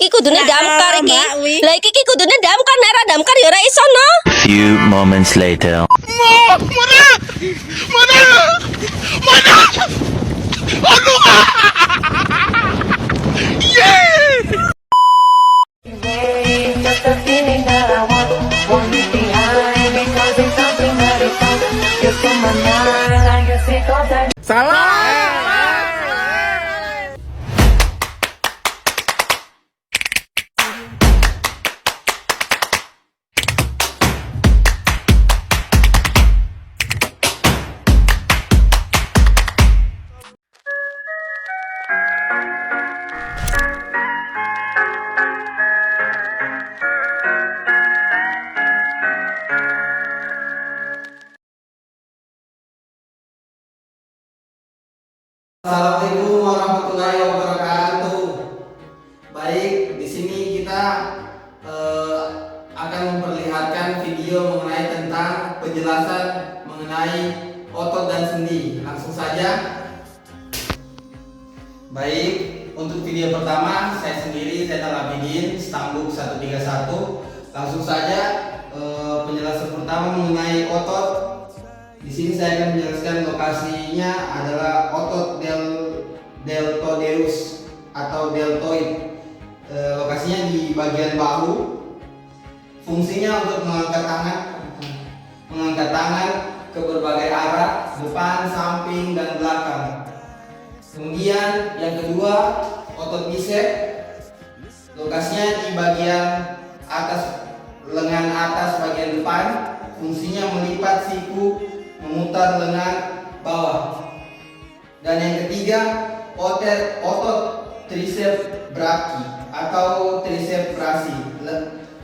iki kudune damkar iki. Lah iki kudune damkar nek ora damkar ya ora iso no. Few moments later. Just a feeling that I want it behind because it's something that is just on my mind. I guess it goes that. Assalamualaikum warahmatullahi wabarakatuh. Baik, di sini kita akan memperlihatkan video mengenai tentang penjelasan mengenai otot dan sendi. Langsung saja. Baik, untuk video pertama saya sendiri Zainal Abidin, Stambuk 131. Langsung saja penjelasan pertama mengenai otot. Di sini saya akan menjelaskan lokasinya adalah otot deltoideus atau deltoid. Lokasinya di bagian bahu. Fungsinya untuk mengangkat tangan ke berbagai arah, depan, samping, dan belakang. Kemudian yang kedua, otot bisep. Lokasinya di bagian atas lengan atas bagian depan. Fungsinya melipat siku, memutar lengan bawah. Dan yang ketiga, otot triceps brachii atau triceps brachii.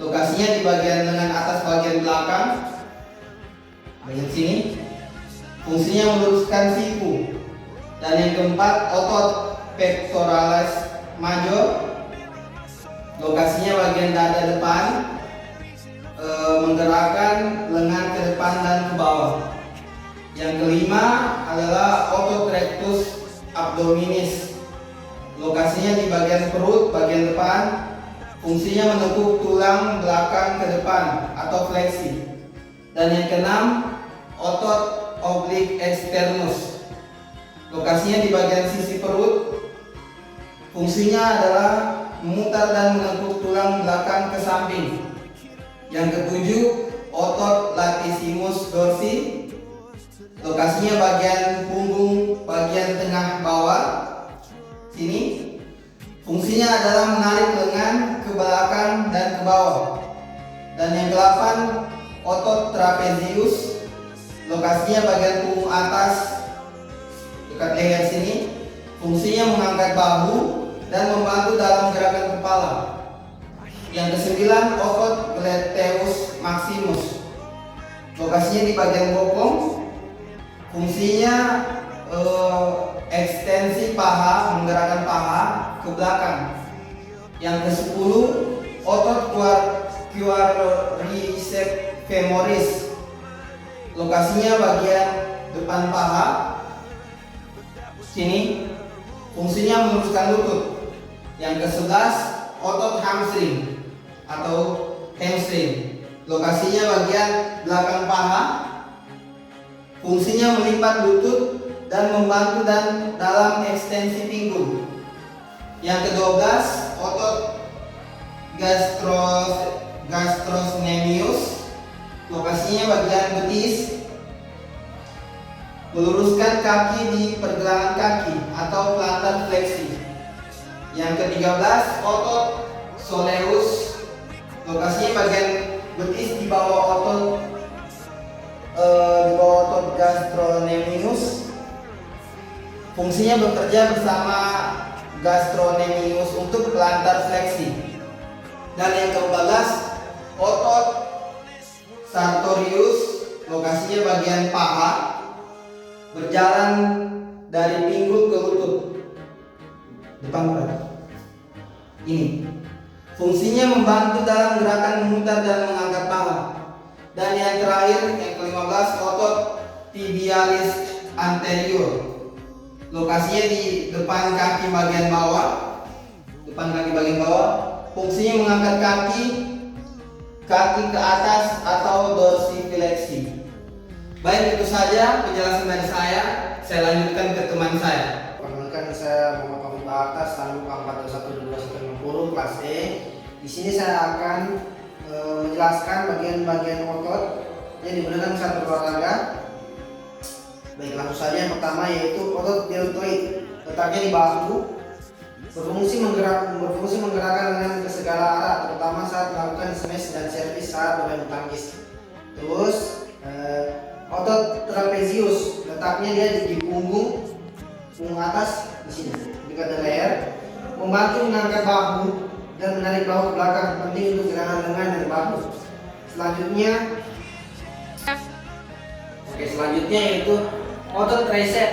Lokasinya di bagian lengan atas bagian belakang, bagian sini. Fungsinya meluruskan siku. Dan yang keempat, otot pectoralis major. Lokasinya bagian dada depan, menggerakkan lengan ke depan dan ke bawah. Yang kelima adalah otot rectus abdominis. Lokasinya di bagian perut bagian depan. Fungsinya menekuk tulang belakang ke depan atau fleksi. Dan yang keenam, otot oblique externus. Lokasinya di bagian sisi perut. Fungsinya adalah memutar dan menekuk tulang belakang ke samping. Yang ketujuh, otot latissimus dorsi. Lokasinya bagian punggung bagian tengah bawah sini. Fungsinya adalah menarik lengan ke belakang dan ke bawah. Dan yang ke-8, otot trapezius. Lokasinya bagian punggung atas dekat leher sini. Fungsinya mengangkat bahu dan membantu dalam gerakan kepala. Yang ke-9, otot gluteus maximus. Lokasinya di bagian bokong. Fungsinya ekstensi paha, menggerakkan paha ke belakang. Yang ke-10, otot quadriceps femoris. Lokasinya bagian depan paha sini. Fungsinya meluruskan lutut. Yang ke-11, otot hamstring atau hamstring. Lokasinya bagian belakang paha. Fungsinya melipat lutut dan membantu dalam ekstensi pinggul. Yang ke-12, otot gastrocnemius. Lokasinya bagian betis. Meluruskan kaki di pergelangan kaki atau plantar fleksi. Yang ke-13, otot soleus. Lokasinya bagian betis di bawah otot gastrocnemius. Fungsinya bekerja bersama gastrocnemius untuk plantar fleksi. Dan yang ke-14, otot sartorius. Lokasinya bagian paha, berjalan dari pinggul ke lutut depan berarti. Ini fungsinya membantu dalam gerakan memutar dan mengangkat paha. Dan yang terakhir, yang ke-15, otot tibialis anterior. Lokasinya di depan kaki bagian bawah. fungsinya mengangkat kaki ke atas atau dorsifleksi. Baik, itu saja penjelasan dari saya. Saya lanjutkan ke teman saya. Perkenalkan, saya Muhammad Fahmi Atas, Tanduk 4212160 kelas E. Di sini saya akan menjelaskan bagian-bagian otot yang digunakan saat berolahraga. Baik, langsung saja. Yang pertama yaitu otot deltoid, letaknya di bahu, berfungsi menggerakkan lengan ke segala arah, terutama saat melakukan smash dan servis saat bermain tangkis. Terus otot trapezius, letaknya dia di punggung atas di sini, dekat dengan leher, membantu mengangkat bahu dan menarik bahu ke belakang, penting untuk gerakan lengan dan bahu. Selanjutnya yaitu otot tricep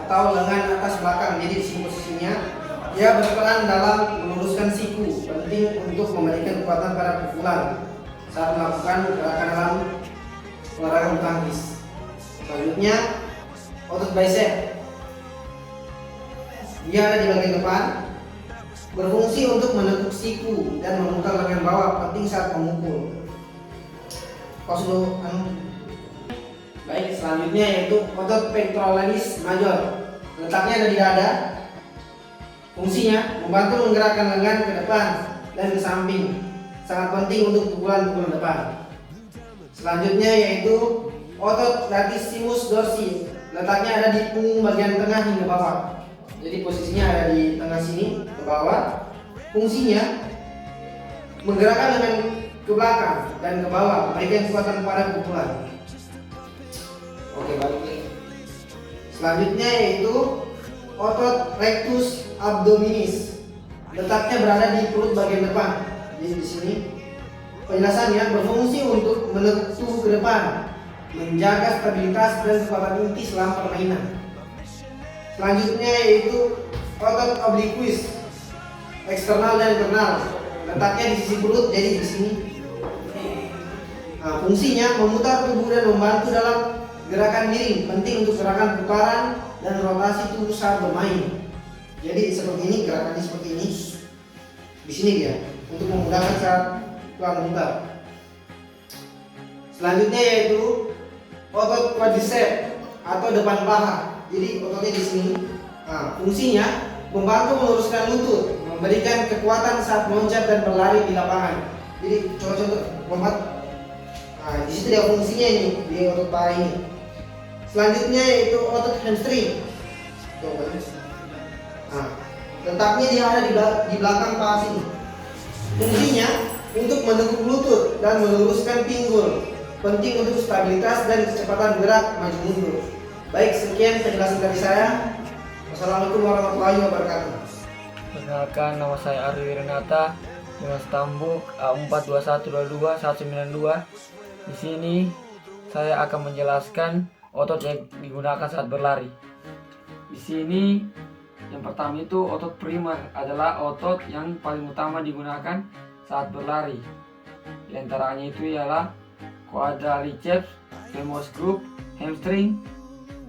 atau lengan atas belakang. Jadi di sini posisinya dia berperan dalam meluruskan siku, penting untuk memberikan kekuatan pada pukulan saat melakukan gerakan dalam olahraga bulu tangkis. Selanjutnya otot bicep, dia ada di bagian depan, berfungsi untuk menekuk siku dan memutar lengan bawah, penting saat memukul. Baik, selanjutnya yaitu otot pectoralis major, letaknya ada di dada. Fungsinya membantu menggerakkan lengan ke depan dan ke samping, sangat penting untuk pukulan-pukulan depan. Selanjutnya yaitu otot latissimus dorsi, letaknya ada di punggung bagian tengah hingga bawah. Jadi posisinya ada di tengah sini ke bawah. Fungsinya menggerakkan lengan ke belakang dan ke bawah, memberikan kekuatan pada pukulan. Oke, balik lagi. Selanjutnya yaitu otot rectus abdominis, letaknya berada di perut bagian depan. Jadi di sini penjelasannya berfungsi untuk menekuk ke depan, menjaga stabilitas dan kekuatan inti selama permainan. Selanjutnya yaitu otot obliquus, eksternal dan internal, letaknya di sisi perut, jadi di sini. Nah, fungsinya memutar tubuh dan membantu dalam gerakan miring, penting untuk gerakan putaran dan rotasi tubuh saat bermain. Jadi seperti ini, gerakannya seperti ini. Di sini dia untuk memudahkan saat memutar. Selanjutnya yaitu otot quadriceps atau depan paha. Jadi ototnya di sini. Nah, fungsinya membantu meluruskan lutut, memberikan kekuatan saat loncat dan berlari di lapangan. Jadi contoh-contoh lompat. Nah, di situ dia fungsinya ini di otot paha ini. Selanjutnya yaitu otot hamstring. Nah, letaknya dia ada di belakang paha sini. Fungsinya untuk menekuk lutut dan meluruskan pinggul, penting untuk stabilitas dan kecepatan gerak maju mundur. Baik, sekian penjelasan dari saya. Wassalamualaikum warahmatullahi wabarakatuh. Perkenalkan, nama saya Arwi Renata dengan stambuk A42122192. Di sini saya akan menjelaskan otot yang digunakan saat berlari. Di sini yang pertama itu otot primer, adalah otot yang paling utama digunakan saat berlari. Di antaranya itu ialah quadriceps, femoris group, hamstring,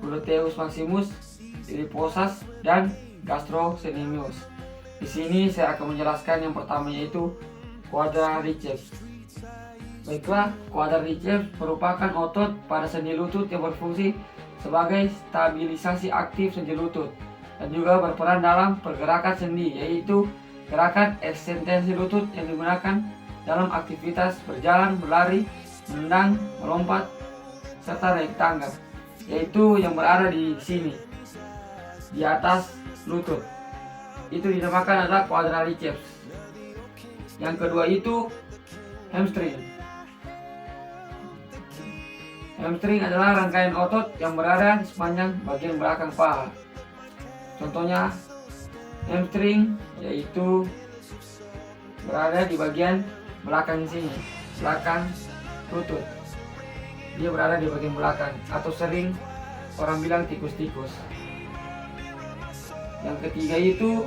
gluteus maximus, iliopsoas, dan gastrocnemius. Di sini saya akan menjelaskan yang pertama yaitu quadriceps. Baiklah, quadriceps merupakan otot pada sendi lutut yang berfungsi sebagai stabilisasi aktif sendi lutut dan juga berperan dalam pergerakan sendi, yaitu gerakan ekstensi lutut yang digunakan dalam aktivitas berjalan, berlari, menendang, melompat, serta naik tangga, yaitu yang berada di sini, di atas lutut. Itu dinamakan adalah quadriceps. Yang kedua itu hamstring. Hamstring adalah rangkaian otot yang berada di sepanjang bagian belakang paha. Contohnya hamstring yaitu berada di bagian belakang sini, belakang lutut. Dia berada di bagian belakang, atau sering orang bilang tikus-tikus. Yang ketiga itu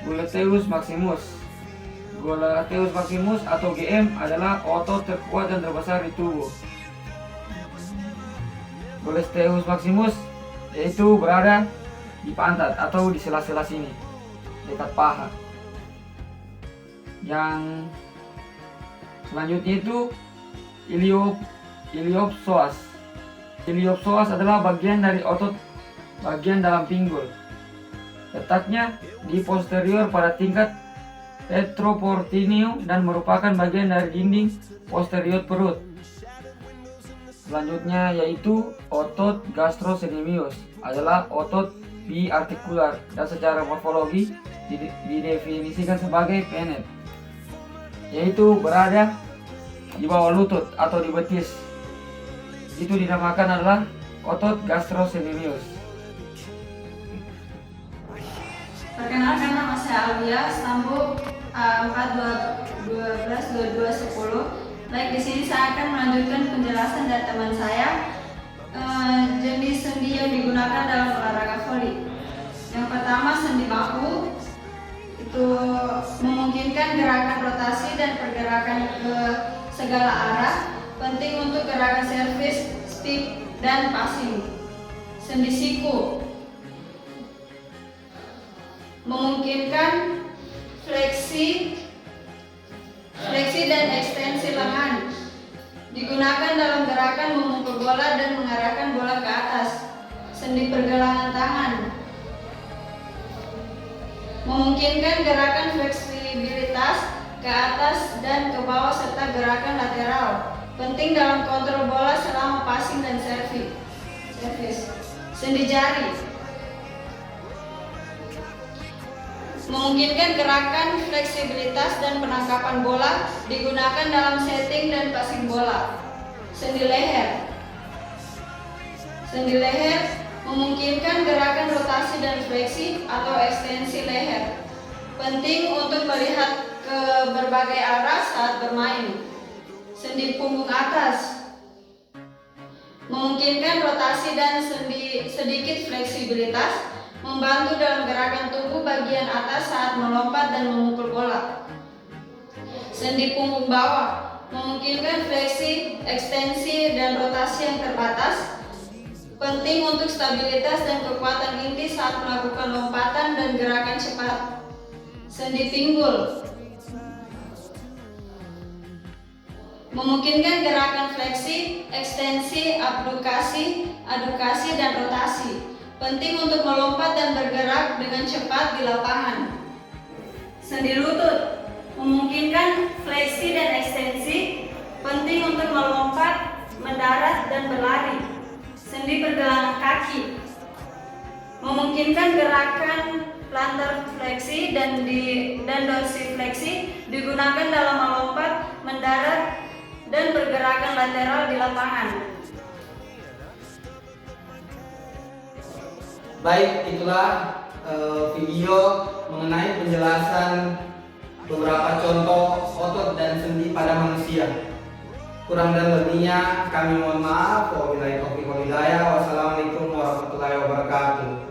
gluteus maximus. Gluteus maximus atau GM adalah otot terkuat dan terbesar di tubuh. Gluteus maximus yaitu berada di pantat atau di sela-sela sini, dekat paha. Yang selanjutnya itu iliopsoas. Iliopsoas adalah bagian dari otot bagian dalam pinggul. Letaknya di posterior pada tingkat retroperitoneum dan merupakan bagian dari dinding posterior perut. Selanjutnya yaitu otot gastrocnemius, adalah otot biartikular dan secara morfologi didefinisikan sebagai penet, yaitu berada di bawah lutut atau di betis. Itu dinamakan adalah otot gastrocnemius. Perkenalkan, nama saya Alia, stambuk A4122210. Baik, di sini saya akan melanjutkan penjelasan dari teman saya jenis sendi yang digunakan dalam olahraga voli. Yang pertama, sendi bahu. Itu memungkinkan gerakan rotasi dan pergerakan ke segala arah, penting untuk gerakan servis, stick, dan passing. Sendi siku memungkinkan fleksi dan ekstensi lengan, digunakan dalam gerakan memukul bola dan mengarahkan bola ke atas. Sendi pergelangan tangan memungkinkan gerakan fleksibilitas ke atas dan ke bawah serta gerakan lateral, penting dalam kontrol bola selama passing dan servis. Sendi jari memungkinkan gerakan fleksibilitas dan penangkapan bola, digunakan dalam setting dan passing bola. Sendi leher memungkinkan gerakan rotasi dan fleksi atau ekstensi leher, penting untuk melihat ke berbagai arah saat bermain. Sendi punggung atas memungkinkan rotasi dan sedikit fleksibilitas, membantu dalam gerakan tubuh bagian atas saat melompat dan memukul bola. Sendi punggung bawah memungkinkan fleksi, ekstensi, dan rotasi yang terbatas, penting untuk stabilitas dan kekuatan inti saat melakukan lompatan dan gerakan cepat. Sendi pinggul memungkinkan gerakan fleksi, ekstensi, adukasi, dan rotasi, penting untuk melompat dan bergerak dengan cepat di lapangan. Sendi lutut memungkinkan fleksi dan ekstensi, penting untuk melompat, mendarat, dan berlari. Sendi pergelangan kaki memungkinkan gerakan plantar fleksi dan dorsifleksi, digunakan dalam melompat, mendarat, dan pergerakan lateral di lapangan. Baik, itulah video mengenai penjelasan beberapa contoh otot dan sendi pada manusia. Kurang dan lebihnya kami mohon maaf. Wabillahi taufiq wal hidayah. Wassalamualaikum warahmatullahi wabarakatuh.